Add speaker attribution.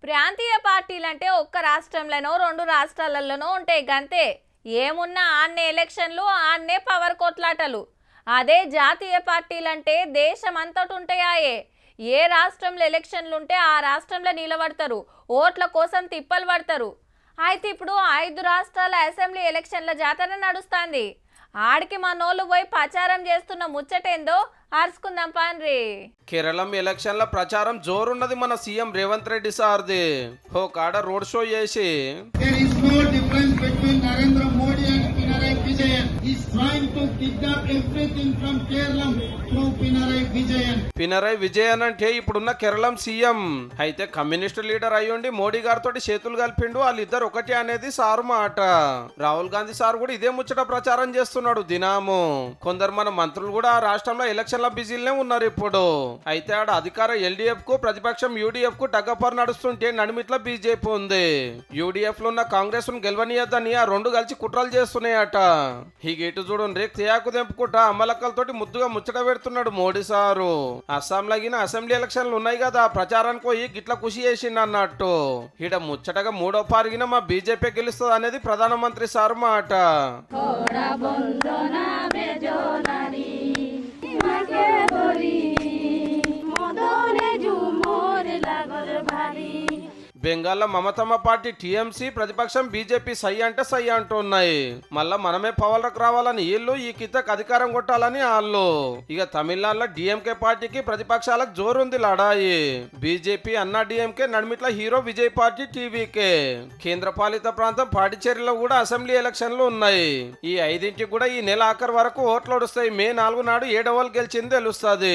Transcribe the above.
Speaker 1: ప్రాంతీయ పార్టీలంటే ఒక్క రాష్ట్రంలోనో రెండు రాష్ట్రాలలోనో ఉంటాయి గంతే. ఏమున్నా ఆన్నే ఎలక్షన్లు, ఆన్నే పవర్ కొట్లాటలు. అదే జాతీయ పార్టీలంటే దేశమంతట ఉంటాయాయే. ఏ రాష్ట్రంలో ఎలక్షన్లు ఉంటే ఆ రాష్ట్రంలో నిలబడతారు, ఓట్ల కోసం తిప్పలు పడతారు. అయితే ఇప్పుడు 5 రాష్ట్రాల అసెంబ్లీ ఎలక్షన్ల జాతర నడుస్తుంది. ఆడికి మనోళ్ళు పోయి ప్రచారం చేస్తున్న ముచ్చటేందో అరుచుకుందాం పాన్రి.
Speaker 2: కేరళం ఎలక్షన్ల ప్రచారం జోరున్నది మన సీఎం రేవంత్ రెడ్డి సార్ది. ఓ కాడ రోడ్ షో చేసి
Speaker 3: There is no difference between Narendra Modi and Pinarayi Vijayan. He is trying to kidnap everything from Kerala through Pinarayi Vijayan.
Speaker 2: Pinarayi Vijayan అంటే ఇప్పుడున్న కేరళం సీఎం. అయితే కమ్యూనిస్టు లీడర్ అయ్యుండి మోడీ గారితో చేతులు కలిపిండు. వాళ్ళిద్దరు ఒకటి అనేది సారు మాట. రాహుల్ గాంధీ సార్ కూడా ఇదే ముచ్చట ప్రచారం చేస్తున్నాడు దినాము. కొందరు మన మంత్రులు కూడా ఆ రాష్ట్రంలో ఎలక్షన్ల బిజీలనే ఉన్నారు ఇప్పుడు. అయితే ఆడ అధికార ఎల్డీఎఫ్ కు ప్రతిపక్షం యూడీఎఫ్ కు టగ్గపర్ నడుస్తుంటే నడిమిట్ల బీజేపీ ఉంది. యూడీఎఫ్ లో ఉన్న కాంగ్రెస్ ను గెలవనీయద్దని ఆ రెండు కలిసి కుట్రలు చేస్తున్నాయట. ఈ గేటు చూడండి, తేయాకు తెంపుకుంటా అమ్మలక్కలతోటి ముద్దుగా ముచ్చట పెడుతున్నాడు మోడీ సారు. అస్సాం లగిన అసెంబ్లీ ఎలక్షన్లు ఉన్నాయి కదా, ప్రచారానికి పోయి గిట్ల కృషి చేసిండు అన్నట్టు. ఈడ ముచ్చటగా మూడో పారిగిన మా బీజేపీ గెలుస్తుంది అనేది ప్రధానమంత్రి సారు మాట. బెంగాల్లో మమతమ్మ పార్టీ టీఎంసీ, ప్రతిపక్షం బీజేపీ సై అంటే సై అంటున్నాయి. మళ్ళా మనమే పవర్లకు రావాలని వీళ్ళు, ఈ కితకు అధికారం కొట్టాలని వాళ్ళు. ఇక తమిళనాడులో డిఎంకే పార్టీకి ప్రతిపక్షాలకు జోరుంది లడాయి. బీజేపీ, అన్నా డిఎంకే నడిమిట్ల హీరో విజయ్ పార్టీ టీవీకే. కేంద్ర పాలిత ప్రాంతం పాడిచేరిలో కూడా అసెంబ్లీ ఎలక్షన్లు ఉన్నాయి. ఈ 5ంటికి కూడా ఈ నెల ఆఖరి వరకు ఓట్లు వస్తాయి. మే 4 నాడు 7వ గెలిచింది తెలుస్తుంది.